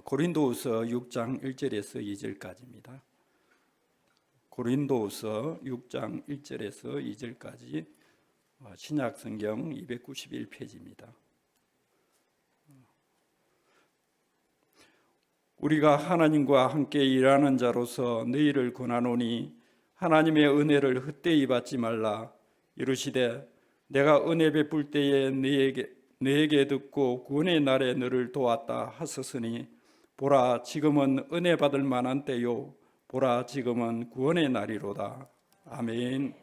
고린도후서 6장 1절에서 2절까지입니다. 고린도후서 6장 1절에서 2절까지 신약 성경 291페이지입니다. 우리가 하나님과 함께 일하는 자로서 너희를 권하노니 하나님의 은혜를 헛되이 받지 말라. 이르시되 내가 은혜 베풀 때에 너에게 듣고 구원의 날에 너를 도왔다 하셨으니 보라 지금은 은혜 받을 만한 때요 보라 지금은 구원의 날이로다. 아멘.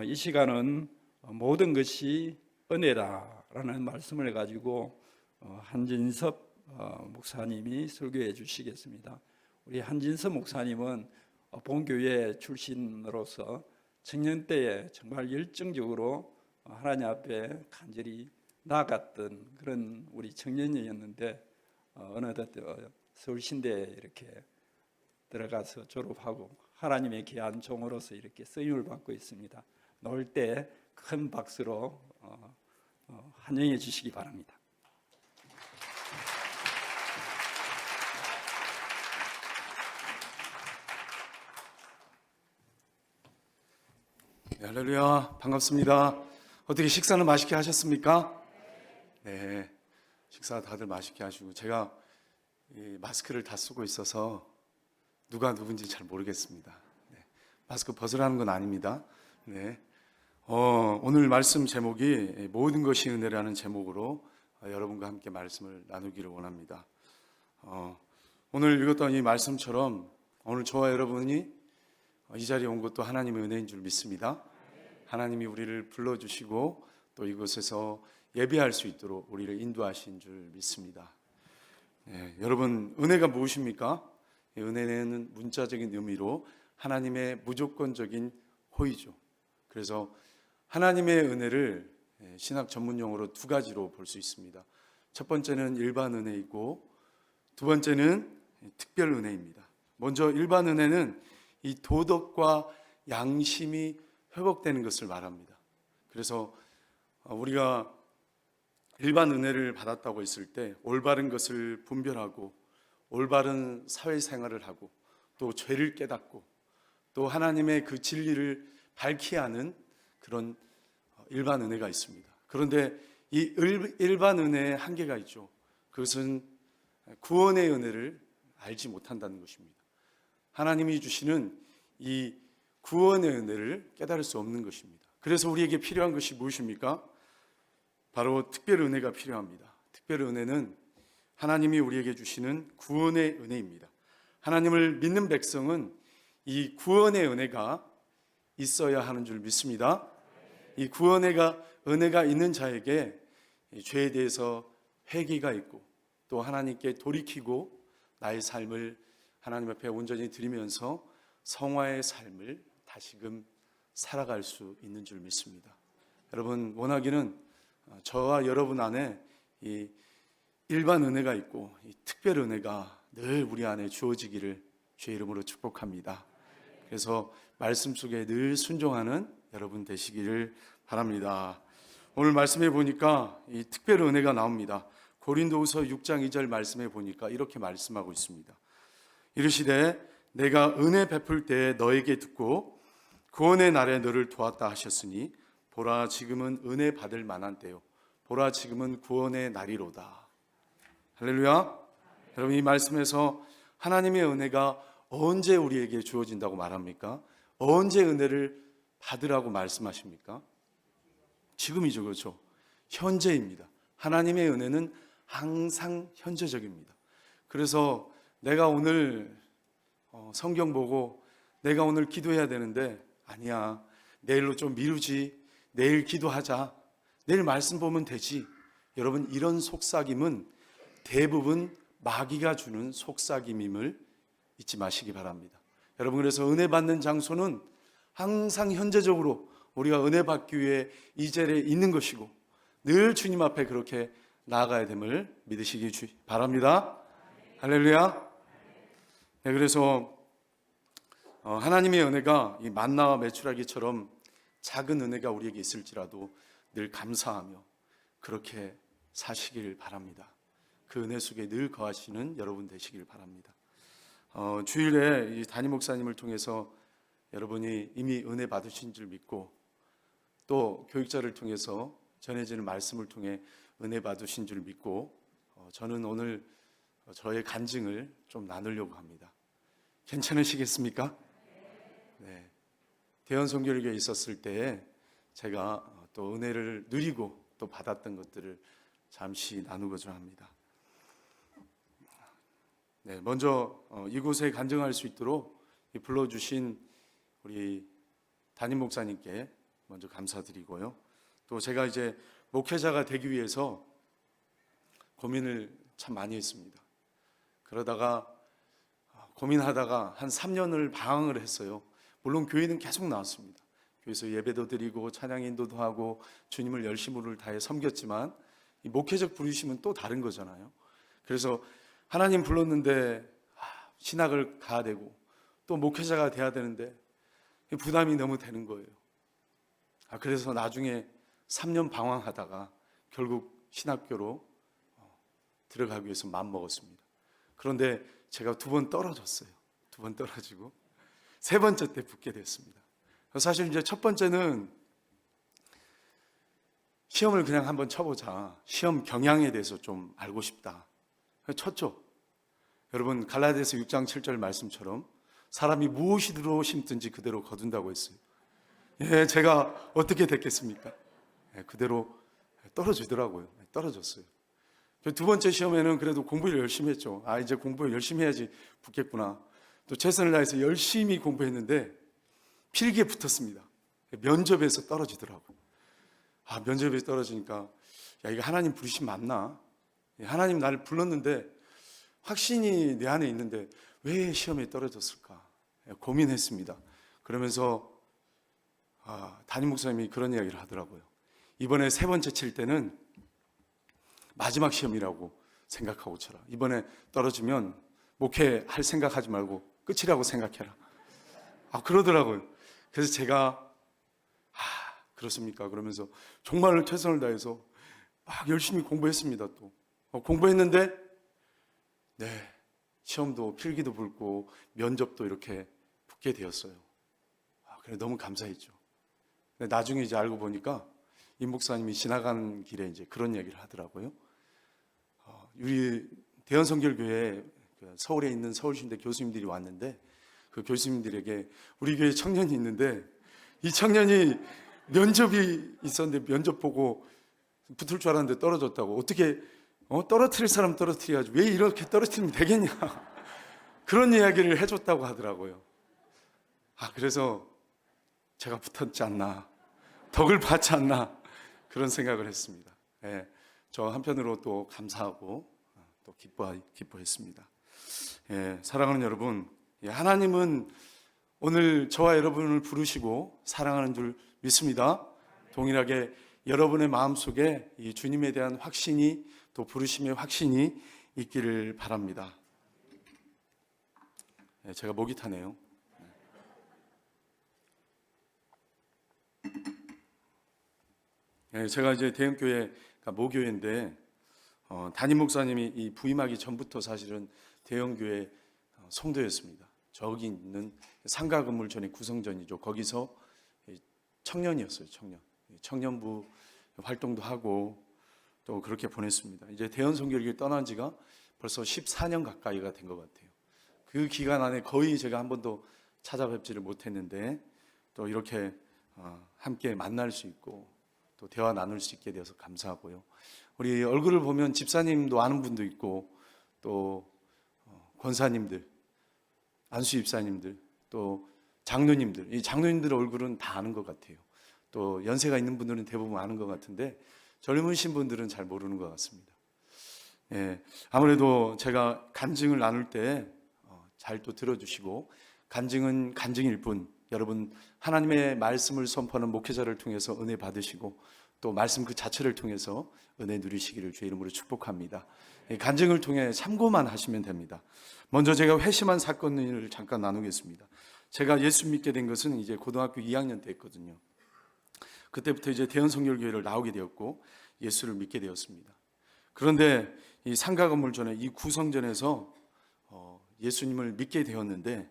이 시간은 모든 것이 은혜다라는 말씀을 가지고 한진섭 목사님이 설교해 주시겠습니다. 우리 한진섭 목사님은 본교회 출신으로서 청년 때에 정말 열정적으로 하나님 앞에 간절히 나아갔던 그런 우리 청년이었는데 어느덧 서울신대에 이렇게 들어가서 졸업하고 하나님의 귀한 종으로서 이렇게 쓰임을 받고 있습니다. 나올 때 큰 박수로 환영해 주시기 바랍니다. 네, 할렐루야, 반갑습니다. 어떻게 식사는 맛있게 하셨습니까? 네, 식사 다들 맛있게 하시고 제가 이 마스크를 다 쓰고 있어서 누가 누군지 잘 모르겠습니다. 네, 마스크 벗으라는 건 아닙니다. 네, 오늘 말씀 제목이 모든 것이 은혜라는 제목으로 여러분과 함께 말씀을 나누기를 원합니다. 오늘 읽었던 이 말씀처럼 오늘 저와 여러분이 이 자리에 온 것도 하나님의 은혜인 줄 믿습니다. 하나님이 우리를 불러주시고 또 이곳에서 예배할 수 있도록 우리를 인도하신 줄 믿습니다. 네, 여러분 은혜가 무엇입니까? 은혜는 문자적인 의미로 하나님의 무조건적인 호의죠. 그래서 하나님의 은혜를 신학 전문 용어로 두 가지로 볼 수 있습니다. 첫 번째는 일반 은혜이고 두 번째는 특별 은혜입니다. 먼저 일반 은혜는 이 도덕과 양심이 회복되는 것을 말합니다. 그래서 우리가 일반 은혜를 받았다고 했을 때 올바른 것을 분별하고 올바른 사회생활을 하고 또 죄를 깨닫고 또 하나님의 그 진리를 밝히 하는 그런 일반 은혜가 있습니다. 그런데 이 일반 은혜의 한계가 있죠. 그것은 구원의 은혜를 알지 못한다는 것입니다. 하나님이 주시는 이 구원의 은혜를 깨달을 수 없는 것입니다. 그래서 우리에게 필요한 것이 무엇입니까? 바로 특별 은혜가 필요합니다. 특별 은혜는 하나님이 우리에게 주시는 구원의 은혜입니다. 하나님을 믿는 백성은 이 구원의 은혜가 있어야 하는 줄 믿습니다. 이 구원의 은혜가 있는 자에게 죄에 대해서 회개가 있고 또 하나님께 돌이키고 나의 삶을 하나님 앞에 온전히 드리면서 성화의 삶을 다시금 살아갈 수 있는 줄 믿습니다. 여러분 원하기는 저와 여러분 안에 이 일반 은혜가 있고 이 특별 은혜가 늘 우리 안에 주어지기를 주의 이름으로 축복합니다. 그래서 말씀 속에 늘 순종하는 여러분 되시기를 바랍니다. 오늘 말씀해 보니까 이 특별 은혜가 나옵니다. 고린도후서 6장 2절 말씀해 보니까 이렇게 말씀하고 있습니다. 이르시되 내가 은혜 베풀 때에 너에게 듣고 구원의 날에 너를 도왔다 하셨으니 보라 지금은 은혜 받을 만한 때요 보라 지금은 구원의 날이로다. 할렐루야. 여러분 이 말씀에서 하나님의 은혜가 언제 우리에게 주어진다고 말합니까? 언제 은혜를 받으라고 말씀하십니까? 지금이죠. 그렇죠? 현재입니다. 하나님의 은혜는 항상 현재적입니다. 그래서 내가 오늘 성경 보고 내가 오늘 기도해야 되는데 아니야 내일로 좀 미루지, 내일 기도하자, 내일 말씀 보면 되지. 여러분 이런 속삭임은 대부분 마귀가 주는 속삭임임을 잊지 마시기 바랍니다. 여러분 그래서 은혜 받는 장소는 항상 현재적으로 우리가 은혜 받기 위해 이 자리에 있는 것이고 늘 주님 앞에 그렇게 나아가야 됨을 믿으시기 바랍니다. 할렐루야. 네, 그래서 하나님의 은혜가 이 만나와 메추라기처럼 작은 은혜가 우리에게 있을지라도 늘 감사하며 그렇게 사시길 바랍니다. 그 은혜 속에 늘 거하시는 여러분 되시길 바랍니다. 주일에 이 담임 목사님을 통해서 여러분이 이미 은혜 받으신 줄 믿고 또 교육자를 통해서 전해지는 말씀을 통해 은혜 받으신 줄 믿고 저는 오늘 저의 간증을 좀 나누려고 합니다. 괜찮으시겠습니까? 네. 대현 선교회에 있었을 때 제가 또 은혜를 누리고 또 받았던 것들을 잠시 나누고자 합니다. 네, 먼저 이곳에 간증할 수 있도록 불러주신 우리 담임 목사님께 먼저 감사드리고요. 또 제가 이제 목회자가 되기 위해서 고민을 참 많이 했습니다. 그러다가 고민하다가 한 3년을 방황을 했어요. 물론 교회는 계속 나왔습니다. 교회에서 예배도 드리고 찬양 인도도 하고 주님을 열심으로 다해 섬겼지만 이 목회적 부르심은 또 다른 거잖아요. 그래서 하나님 불렀는데 신학을 가야 되고 또 목회자가 돼야 되는데 부담이 너무 되는 거예요. 그래서 나중에 3년 방황하다가 결국 신학교로 들어가기 위해서 마음먹었습니다. 그런데 제가 2번 떨어졌어요. 2번 떨어지고 3번째 때 붙게 됐습니다. 사실 이제 첫 번째는 시험을 그냥 한번 쳐보자. 시험 경향에 대해서 좀 알고 싶다. 쳤죠. 여러분 갈라디아서 6장 7절 말씀처럼 사람이 무엇이로 심든지 그대로 거둔다고 했어요. 예, 제가 어떻게 됐겠습니까? 예, 그대로 떨어지더라고요. 떨어졌어요. 2번째 시험에는 그래도 공부를 열심히 했죠. 이제 공부 열심히 해야지 붙겠구나. 또 최선을 다해서 열심히 공부했는데 필기에 붙었습니다. 면접에서 떨어지더라고요. 면접에서 떨어지니까 이거 하나님 부르심 맞나? 하나님 나를 불렀는데 확신이 내 안에 있는데 왜 시험에 떨어졌을까? 고민했습니다. 그러면서 담임 목사님이 그런 이야기를 하더라고요. 이번에 3번째 칠 때는 마지막 시험이라고 생각하고 쳐라. 이번에 떨어지면 목회할 생각하지 말고 끝이라고 생각해라. 그러더라고요. 그래서 제가 그렇습니까? 그러면서 정말 최선을 다해서 막 열심히 공부했습니다. 또 공부했는데 시험도 필기도 붙고 면접도 이렇게 붙게 되었어요. 그래 너무 감사했죠. 근데 나중에 이제 알고 보니까 이 목사님이 지나간 길에 이제 그런 얘기를 하더라고요. 우리 대현성결교회 서울에 있는 서울신대 교수님들이 왔는데 그 교수님들에게 우리 교회 청년이 있는데 이 청년이 면접이 있었는데 면접 보고 붙을 줄 알았는데 떨어졌다고. 어떻게 떨어뜨릴 사람 떨어뜨려야지 왜 이렇게 떨어뜨리면 되겠냐. 그런 이야기를 해줬다고 하더라고요. 그래서 제가 붙었지 않나, 덕을 받지 않나 그런 생각을 했습니다. 저 한편으로 또 감사하고 또 기뻐했습니다. 사랑하는 여러분, 하나님은 오늘 저와 여러분을 부르시고 사랑하는 줄 믿습니다. 동일하게 여러분의 마음속에 이 주님에 대한 확신이 또 부르심의 확신이 있기를 바랍니다. 제가 목이 타네요. 제가 이제 대형교회가 모교회인데 담임 목사님이 이 부임하기 전부터 사실은 대형교회 성도였습니다. 저기 있는 상가 건물 전에 구성전이죠. 거기서 청년이었어요. 청년부 활동도 하고 또 그렇게 보냈습니다. 이제 대현 선교회를 떠난 지가 벌써 14년 가까이가 된 것 같아요. 그 기간 안에 거의 제가 한 번도 찾아뵙지를 못했는데 또 이렇게 함께 만날 수 있고 또 대화 나눌 수 있게 되어서 감사하고요. 우리 얼굴을 보면 집사님도 아는 분도 있고 또 권사님들, 안수 집사님들, 또 장로님들, 이 장로님들 얼굴은 다 아는 것 같아요. 또 연세가 있는 분들은 대부분 아는 것 같은데 젊으신 분들은 잘 모르는 것 같습니다. 아무래도 제가 간증을 나눌 때 잘 또 들어주시고 간증은 간증일 뿐 여러분 하나님의 말씀을 선포하는 목회자를 통해서 은혜 받으시고 또 말씀 그 자체를 통해서 은혜 누리시기를 주의 이름으로 축복합니다. 간증을 통해 참고만 하시면 됩니다. 먼저 제가 회심한 사건을 잠깐 나누겠습니다. 제가 예수 믿게 된 것은 이제 고등학교 2학년 때 했거든요. 그때부터 이제 대현성결교회를 나오게 되었고 예수를 믿게 되었습니다. 그런데 이 상가 건물전에 이 구성전에서 예수님을 믿게 되었는데,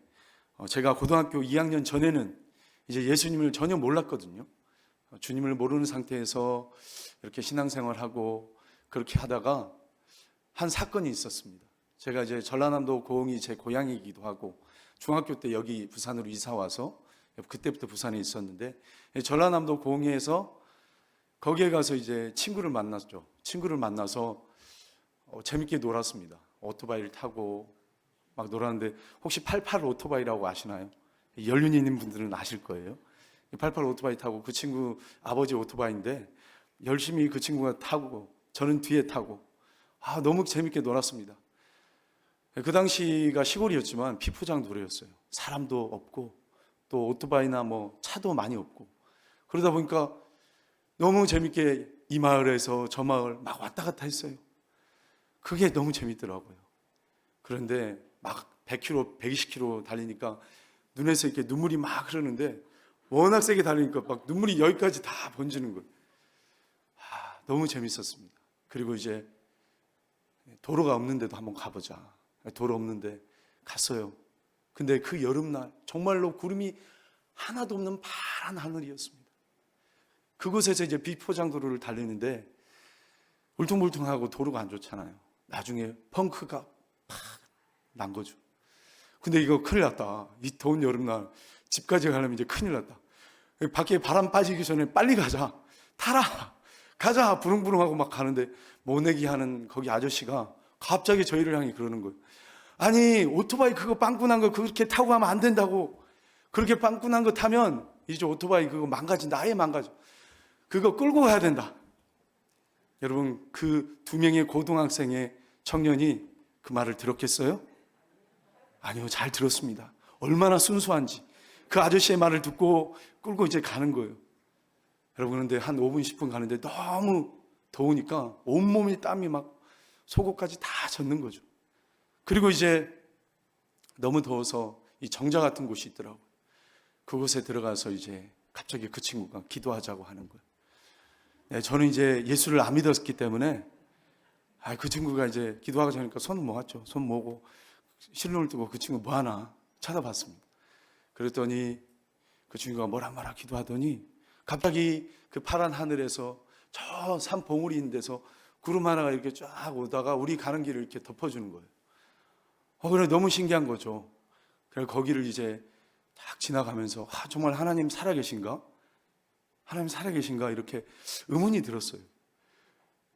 제가 고등학교 2학년 전에는 이제 예수님을 전혀 몰랐거든요. 주님을 모르는 상태에서 이렇게 신앙생활하고 그렇게 하다가 한 사건이 있었습니다. 제가 이제 전라남도 고흥이 제 고향이기도 하고 중학교 때 여기 부산으로 이사 와서 그때부터 부산에 있었는데, 전라남도 고흥에서 거기에 가서 이제 친구를 만났죠. 친구를 만나서 재밌게 놀았습니다. 오토바이를 타고 막 놀았는데, 혹시 88 오토바이라고 아시나요? 연륜이 있는 분들은 아실 거예요. 88 오토바이 타고, 그 친구 아버지 오토바이인데 열심히 그 친구가 타고 저는 뒤에 타고 너무 재밌게 놀았습니다. 그 당시가 시골이었지만 비포장 도로였어요. 사람도 없고 또 오토바이나 뭐 차도 많이 없고, 그러다 보니까 너무 재밌게 이 마을에서 저 마을 막 왔다 갔다 했어요. 그게 너무 재밌더라고요. 그런데 막 100km, 120km 달리니까 눈에서 이렇게 눈물이 막 흐르는데, 워낙 세게 달리니까 막 눈물이 여기까지 다 번지는 거예요. 너무 재밌었습니다. 그리고 이제 도로가 없는데도 한번 가보자. 도로 없는데 갔어요. 근데 그 여름날 정말로 구름이 하나도 없는 파란 하늘이었습니다. 그곳에서 이제 비포장도로를 달리는데 울퉁불퉁하고 도로가 안 좋잖아요. 나중에 펑크가 팍 난 거죠. 근데 이거 큰일 났다. 이 더운 여름날 집까지 가려면 이제 큰일 났다. 밖에 바람 빠지기 전에 빨리 가자. 타라. 가자. 부릉부릉하고 막 가는데 모내기 하는 거기 아저씨가 갑자기 저희를 향해 그러는 거예요. 아니, 오토바이 그거 빵꾸난 거 그렇게 타고 가면 안 된다고. 그렇게 빵꾸난 거 타면 이제 오토바이 그거 망가진다. 아예 망가져. 그거 끌고 가야 된다. 여러분, 그 2명의 고등학생의 청년이 그 말을 들었겠어요? 아니요, 잘 들었습니다. 얼마나 순수한지. 그 아저씨의 말을 듣고 끌고 이제 가는 거예요. 여러분, 그런데 한 5분, 10분 가는데 너무 더우니까 온몸이 땀이 막 속옷까지 다 젖는 거죠. 그리고 이제 너무 더워서 이 정자 같은 곳이 있더라고요. 그곳에 들어가서 이제 갑자기 그 친구가 기도하자고 하는 거예요. 네, 저는 이제 예수를 안 믿었기 때문에 그 친구가 이제 기도하고 자니까 손 모았죠. 손 모으고 실눈을 뜨고 그 친구 뭐 하나 쳐다봤습니다. 그랬더니 그 친구가 뭐라 기도하더니 갑자기 그 파란 하늘에서 저 산 봉우리 있는 데서 구름 하나가 이렇게 쫙 오다가 우리 가는 길을 이렇게 덮어주는 거예요. 그래 너무 신기한 거죠. 그래서 거기를 이제 딱 지나가면서 정말 하나님 살아계신가? 하나님 살아계신가? 이렇게 의문이 들었어요.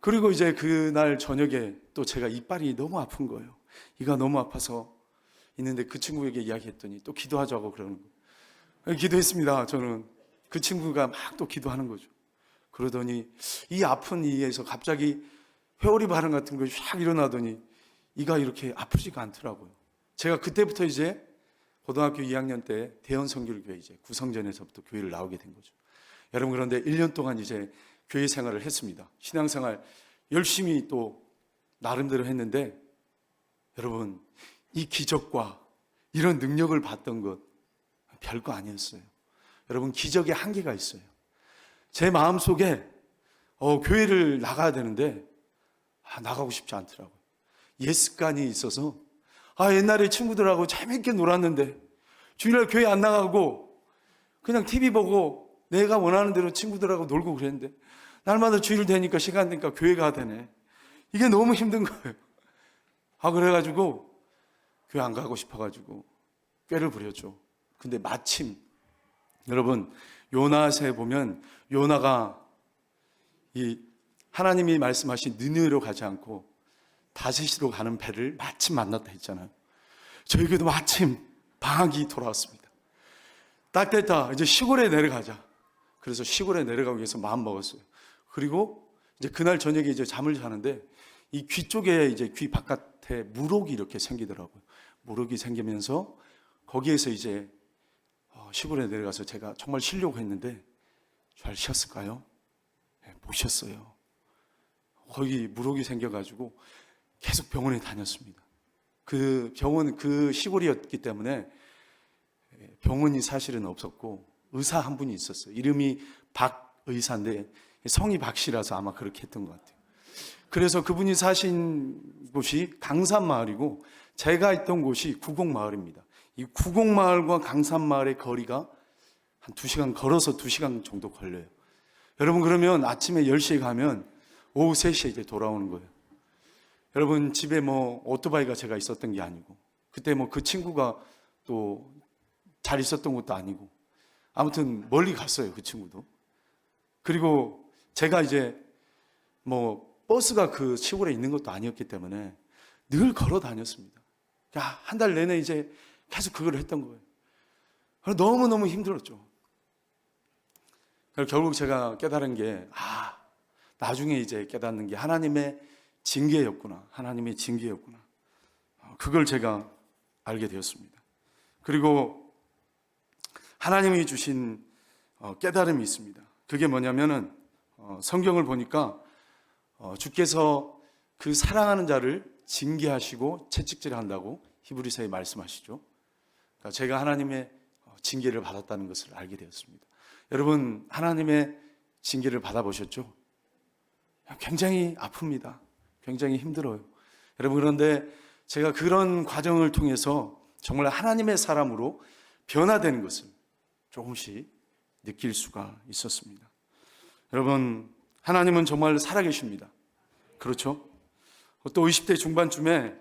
그리고 이제 그날 저녁에 또 제가 이빨이 너무 아픈 거예요. 이가 너무 아파서 있는데 그 친구에게 이야기했더니 또 기도하자고 그러는 거예요. 기도했습니다. 저는 그 친구가 막 또 기도하는 거죠. 그러더니 이 아픈 이에서 갑자기 회오리 반응 같은 것이 샥 일어나더니 이가 이렇게 아프지가 않더라고요. 제가 그때부터 이제 고등학교 2학년 때 대원성결교회 이제 구성전에서부터 교회를 나오게 된 거죠. 여러분, 그런데 1년 동안 이제 교회 생활을 했습니다. 신앙생활 열심히 또 나름대로 했는데, 여러분, 이 기적과 이런 능력을 봤던 것 별거 아니었어요. 여러분, 기적의 한계가 있어요. 제 마음속에 교회를 나가야 되는데 나가고 싶지 않더라고요. 옛 습관이 있어서 옛날에 친구들하고 재밌게 놀았는데 주일날 교회 안 나가고 그냥 TV 보고 내가 원하는 대로 친구들하고 놀고 그랬는데 날마다 주일 되니까 시간 되니까 교회 가야 되네. 이게 너무 힘든 거예요. 그래가지고 교회 안 가고 싶어가지고 꾀를 부렸죠. 근데 마침 여러분, 요나서에 보면 요나가 이 하나님이 말씀하신 니느웨로 가지 않고 다시시로 가는 배를 마침 만났다 했잖아요. 저에게도 마침 방학이 돌아왔습니다. 딱 됐다. 이제 시골에 내려가자. 그래서 시골에 내려가기 위해서 마음 먹었어요. 그리고 이제 그날 저녁에 이제 잠을 자는데 이 귀 쪽에 이제 귀 바깥에 물혹이 이렇게 생기더라고요. 물혹이 생기면서 거기에서 이제 시골에 내려가서 제가 정말 쉬려고 했는데 잘 쉬었을까요? 네, 못 쉬었어요. 거기 물혹이 생겨가지고 계속 병원에 다녔습니다. 그 병원, 그 시골이었기 때문에 병원이 사실은 없었고 의사 한 분이 있었어요. 이름이 박 의사인데 성이 박씨라서 아마 그렇게 했던 것 같아요. 그래서 그분이 사신 곳이 강산마을이고 제가 있던 곳이 구곡마을입니다. 이 구곡마을과 강산마을의 거리가 한 2시간 걸어서 2시간 정도 걸려요. 여러분, 그러면 아침에 10시에 가면 오후 3시에 이제 돌아오는 거예요. 여러분, 집에 뭐 오토바이가 제가 있었던 게 아니고 그때 뭐 그 친구가 또 잘 있었던 것도 아니고 아무튼 멀리 갔어요, 그 친구도. 그리고 제가 이제 뭐 버스가 그 시골에 있는 것도 아니었기 때문에 늘 걸어 다녔습니다. 한 달 내내 이제 계속 그걸 했던 거예요. 너무너무 힘들었죠. 그래서 결국 제가 깨달은 게, 나중에 이제 깨닫는 게 하나님의 징계였구나. 하나님의 징계였구나. 그걸 제가 알게 되었습니다. 그리고 하나님이 주신 깨달음이 있습니다. 그게 뭐냐면은 성경을 보니까 주께서 그 사랑하는 자를 징계하시고 채찍질한다고 히브리서에 말씀하시죠. 그러니까 제가 하나님의 징계를 받았다는 것을 알게 되었습니다. 여러분, 하나님의 징계를 받아보셨죠? 굉장히 아픕니다. 굉장히 힘들어요. 여러분, 그런데 제가 그런 과정을 통해서 정말 하나님의 사람으로 변화되는 것을 조금씩 느낄 수가 있었습니다. 여러분, 하나님은 정말 살아계십니다. 그렇죠? 또 20대 중반쯤에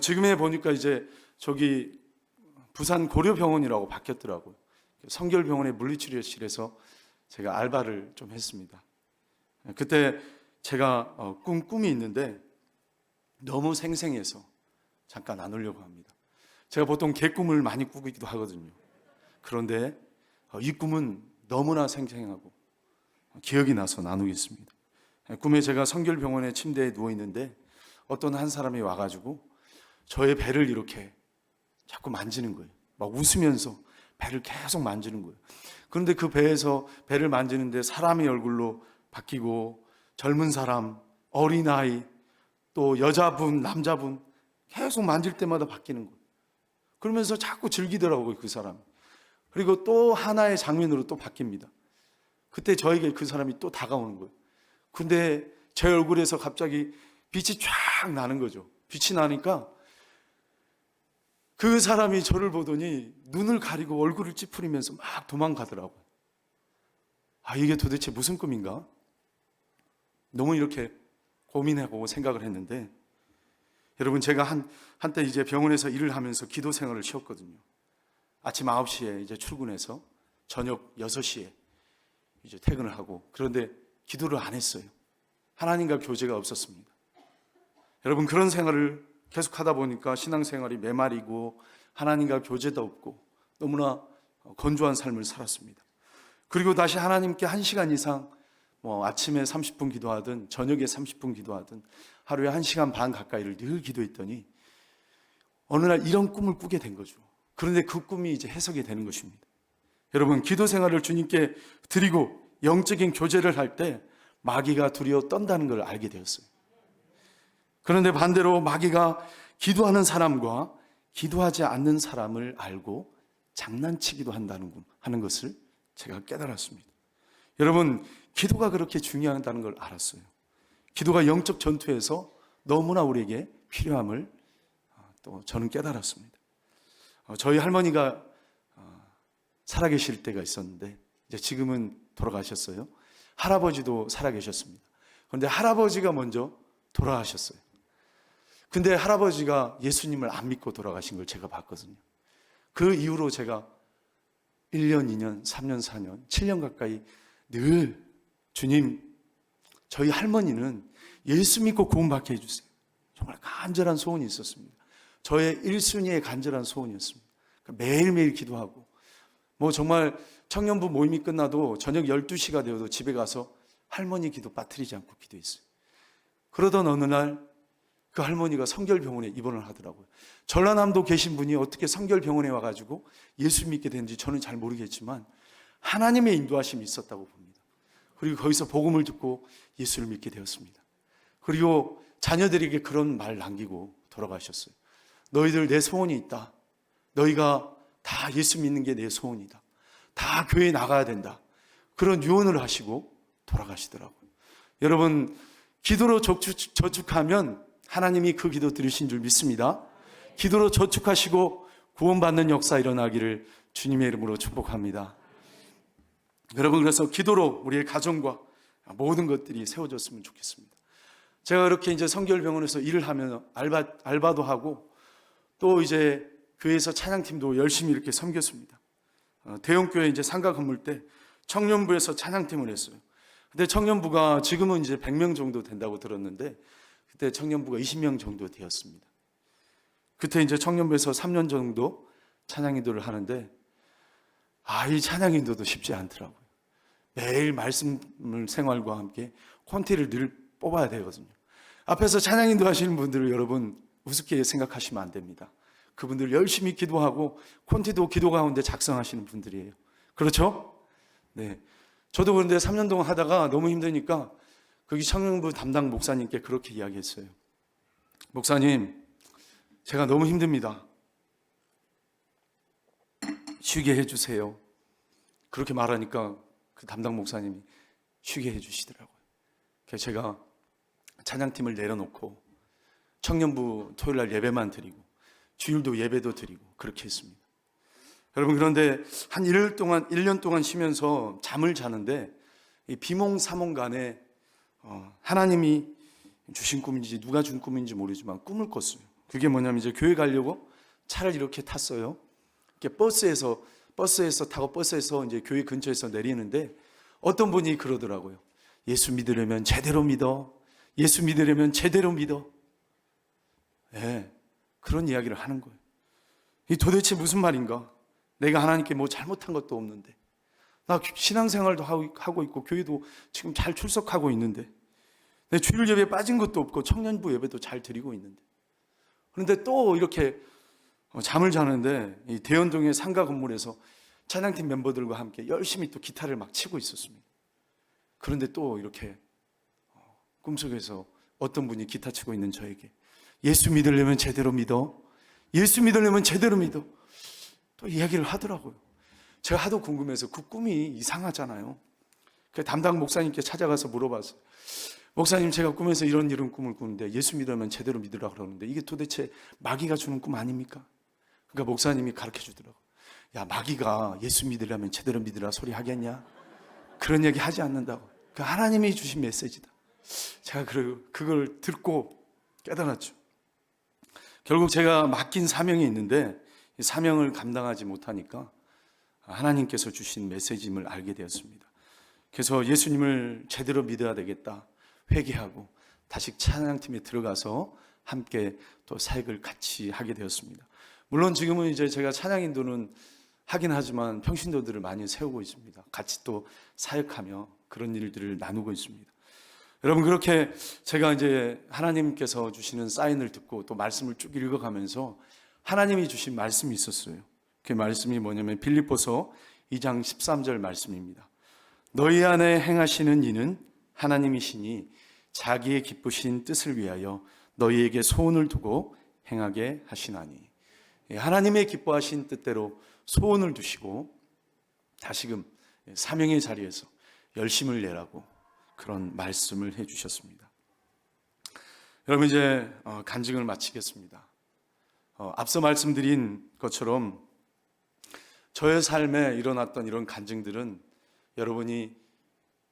지금에 보니까 이제 저기 부산 고려병원이라고 바뀌었더라고요. 성결병원의 물리치료실에서 제가 알바를 좀 했습니다. 그때 제가 꿈이 있는데 너무 생생해서 잠깐 나누려고 합니다. 제가 보통 개꿈을 많이 꾸기도 하거든요. 그런데 이 꿈은 너무나 생생하고 기억이 나서 나누겠습니다. 꿈에 제가 성결병원의 침대에 누워있는데 어떤 한 사람이 와가지고 저의 배를 이렇게 자꾸 만지는 거예요. 막 웃으면서 배를 계속 만지는 거예요. 그런데 그 배에서 배를 만지는데 사람의 얼굴로 바뀌고 젊은 사람, 어린아이, 또 여자분, 남자분 계속 만질 때마다 바뀌는 거예요. 그러면서 자꾸 즐기더라고요, 그 사람. 그리고 또 하나의 장면으로 또 바뀝니다. 그때 저에게 그 사람이 또 다가오는 거예요. 근데 제 얼굴에서 갑자기 빛이 쫙 나는 거죠. 빛이 나니까 그 사람이 저를 보더니 눈을 가리고 얼굴을 찌푸리면서 막 도망가더라고요. 이게 도대체 무슨 꿈인가? 너무 이렇게 고민하고 생각을 했는데, 여러분, 제가 한때 이제 병원에서 일을 하면서 기도 생활을 쉬었거든요. 아침 9시에 이제 출근해서 저녁 6시에 이제 퇴근을 하고, 그런데 기도를 안 했어요. 하나님과 교제가 없었습니다. 여러분, 그런 생활을 계속 하다 보니까 신앙생활이 메마르고 하나님과 교제도 없고 너무나 건조한 삶을 살았습니다. 그리고 다시 하나님께 1시간 이상 아침에 30분 기도하든 저녁에 30분 기도하든 하루에 1시간 반 가까이를 늘 기도했더니 어느 날 이런 꿈을 꾸게 된 거죠. 그런데 그 꿈이 이제 해석이 되는 것입니다. 여러분, 기도 생활을 주님께 드리고 영적인 교제를 할 때 마귀가 두려워 떤다는 걸 알게 되었어요. 그런데 반대로 마귀가 기도하는 사람과 기도하지 않는 사람을 알고 장난치기도 하는 것을 제가 깨달았습니다. 여러분, 기도가 그렇게 중요하다는 걸 알았어요. 기도가 영적 전투에서 너무나 우리에게 필요함을 또 저는 깨달았습니다. 저희 할머니가 살아계실 때가 있었는데 이제 지금은 돌아가셨어요. 할아버지도 살아계셨습니다. 그런데 할아버지가 먼저 돌아가셨어요. 근데 할아버지가 예수님을 안 믿고 돌아가신 걸 제가 봤거든요. 그 이후로 제가 1년, 2년, 3년, 4년, 7년 가까이 늘 주님, 저희 할머니는 예수 믿고 구원받게 해주세요. 정말 간절한 소원이 있었습니다. 저의 1순위의 간절한 소원이었습니다. 매일매일 기도하고 정말 청년부 모임이 끝나도 저녁 12시가 되어도 집에 가서 할머니 기도 빠뜨리지 않고 기도했어요. 그러던 어느 날 그 할머니가 성결병원에 입원을 하더라고요. 전라남도 계신 분이 어떻게 성결병원에 와가지고 예수 믿게 됐는지 저는 잘 모르겠지만 하나님의 인도하심이 있었다고 봅니다. 그리고 거기서 복음을 듣고 예수를 믿게 되었습니다. 그리고 자녀들에게 그런 말 남기고 돌아가셨어요. 너희들 내 소원이 있다. 너희가 다 예수 믿는 게 내 소원이다. 다 교회에 나가야 된다. 그런 유언을 하시고 돌아가시더라고요. 여러분, 기도로 저축하면 하나님이 그 기도 들으신 줄 믿습니다. 기도로 저축하시고 구원받는 역사 일어나기를 주님의 이름으로 축복합니다. 여러분, 그래서 기도로 우리의 가정과 모든 것들이 세워졌으면 좋겠습니다. 제가 그렇게 이제 성결병원에서 일을 하면 알바도 하고 또 이제 교회에서 찬양팀도 열심히 이렇게 섬겼습니다. 대형교회 이제 상가 건물 때 청년부에서 찬양팀을 했어요. 근데 청년부가 지금은 이제 100명 정도 된다고 들었는데 그때 청년부가 20명 정도 되었습니다. 그때 이제 청년부에서 3년 정도 찬양인도를 하는데 이 찬양인도도 쉽지 않더라고요. 매일 말씀 생활과 함께 콘티를 늘 뽑아야 되거든요. 앞에서 찬양인도 하시는 분들을 여러분 우습게 생각하시면 안 됩니다. 그분들 열심히 기도하고 콘티도 기도 가운데 작성하시는 분들이에요. 그렇죠? 네. 저도 그런데 3년 동안 하다가 너무 힘드니까 거기 청년부 담당 목사님께 그렇게 이야기했어요. 목사님, 제가 너무 힘듭니다. 쉬게 해주세요. 그렇게 말하니까 그 담당 목사님이 쉬게 해주시더라고요. 그래서 제가 찬양팀을 내려놓고 청년부 토요일날 예배만 드리고 주일도 예배도 드리고 그렇게 했습니다. 여러분, 그런데 한 1년 동안 쉬면서 잠을 자는데 이 비몽사몽간에 하나님이 주신 꿈인지 누가 준 꿈인지 모르지만 꿈을 꿨어요. 그게 뭐냐면 이제 교회 가려고 차를 이렇게 탔어요. 이렇게 버스에서 타고 버스에서 이제 교회 근처에서 내리는데 어떤 분이 그러더라고요. 예수 믿으려면 제대로 믿어. 예수 믿으려면 제대로 믿어. 네, 그런 이야기를 하는 거예요. 이 도대체 무슨 말인가? 내가 하나님께 뭐 잘못한 것도 없는데, 나 신앙생활도 하고 있고 교회도 지금 잘 출석하고 있는데, 내 주일 예배에 빠진 것도 없고 청년부 예배도 잘 드리고 있는데, 그런데 또 이렇게 잠을 자는데 이 대연동의 상가 건물에서 찬양팀 멤버들과 함께 열심히 또 기타를 막 치고 있었습니다. 그런데 또 이렇게 꿈속에서 어떤 분이 기타 치고 있는 저에게 예수 믿으려면 제대로 믿어. 예수 믿으려면 제대로 믿어. 또 이야기를 하더라고요. 제가 하도 궁금해서 그 꿈이 이상하잖아요. 그 담당 목사님께 찾아가서 물어봤어요. 목사님, 제가 꿈에서 이런 꿈을 꾸는데 예수 믿으면 제대로 믿으라 그러는데 이게 도대체 마귀가 주는 꿈 아닙니까? 그러니까 목사님이 가르쳐 주더라고요. 야, 마귀가 예수 믿으려면 제대로 믿으라 소리 하겠냐? 그런 얘기 하지 않는다고. 그 하나님이 주신 메시지다. 제가 그걸 듣고 깨달았죠. 결국 제가 맡긴 사명이 있는데 이 사명을 감당하지 못하니까 하나님께서 주신 메시지임을 알게 되었습니다. 그래서 예수님을 제대로 믿어야 되겠다 회개하고 다시 찬양팀에 들어가서 함께 또 사역을 같이 하게 되었습니다. 물론 지금은 이제 제가 찬양인도는 하긴 하지만 평신도들을 많이 세우고 있습니다. 같이 또 사역하며 그런 일들을 나누고 있습니다. 여러분, 그렇게 제가 이제 하나님께서 주시는 사인을 듣고 또 말씀을 쭉 읽어가면서 하나님이 주신 말씀이 있었어요. 그 말씀이 뭐냐면 빌립보서 2장 13절 말씀입니다. 너희 안에 행하시는 이는 하나님이시니 자기의 기쁘신 뜻을 위하여 너희에게 소원을 두고 행하게 하시나니. 하나님의 기뻐하신 뜻대로 소원을 두시고 다시금 사명의 자리에서 열심을 내라고 그런 말씀을 해주셨습니다. 여러분, 이제 간증을 마치겠습니다. 앞서 말씀드린 것처럼 저의 삶에 일어났던 이런 간증들은 여러분이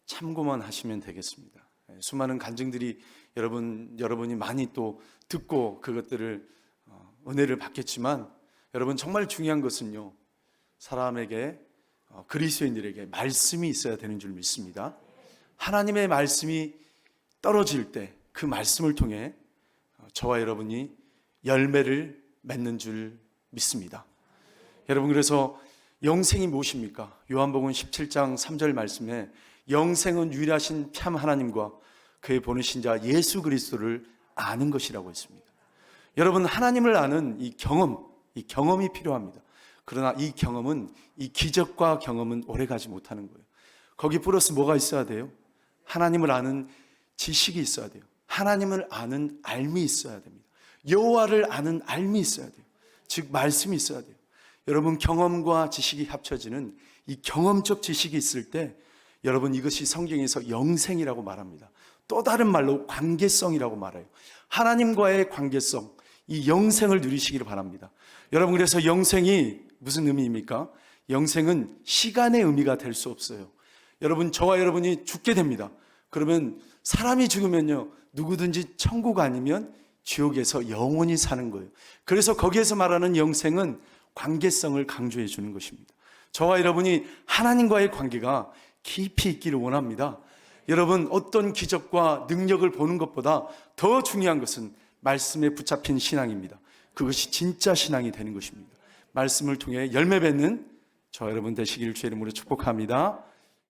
참고만 하시면 되겠습니다. 수많은 간증들이 여러분이 많이 또 듣고 그것들을 은혜를 받겠지만 여러분, 정말 중요한 것은요, 사람에게 그리스도인들에게 말씀이 있어야 되는 줄 믿습니다. 하나님의 말씀이 떨어질 때 그 말씀을 통해 저와 여러분이 열매를 맺는 줄 믿습니다. 여러분, 그래서 영생이 무엇입니까? 요한복음 17장 3절 말씀에 영생은 유일하신 참 하나님과 그의 보내신 자 예수 그리스도를 아는 것이라고 했습니다. 여러분, 하나님을 아는 이 경험이 필요합니다. 그러나 이 경험은, 이 기적과 경험은 오래가지 못하는 거예요. 거기 플러스 뭐가 있어야 돼요? 하나님을 아는 지식이 있어야 돼요. 하나님을 아는 알미 있어야 됩니다. 여호와를 아는 알미 있어야 돼요. 즉 말씀이 있어야 돼요. 여러분, 경험과 지식이 합쳐지는 이 경험적 지식이 있을 때 여러분, 이것이 성경에서 영생이라고 말합니다. 또 다른 말로 관계성이라고 말해요. 하나님과의 관계성, 이 영생을 누리시기를 바랍니다. 여러분, 그래서 영생이 무슨 의미입니까? 영생은 시간의 의미가 될 수 없어요. 여러분, 저와 여러분이 죽게 됩니다. 그러면 사람이 죽으면요, 누구든지 천국 아니면 지옥에서 영원히 사는 거예요. 그래서 거기에서 말하는 영생은 관계성을 강조해 주는 것입니다. 저와 여러분이 하나님과의 관계가 깊이 있기를 원합니다. 여러분, 어떤 기적과 능력을 보는 것보다 더 중요한 것은 말씀에 붙잡힌 신앙입니다. 그것이 진짜 신앙이 되는 것입니다. 말씀을 통해 열매 맺는 저와 여러분 되시기를 주의 이름으로 축복합니다.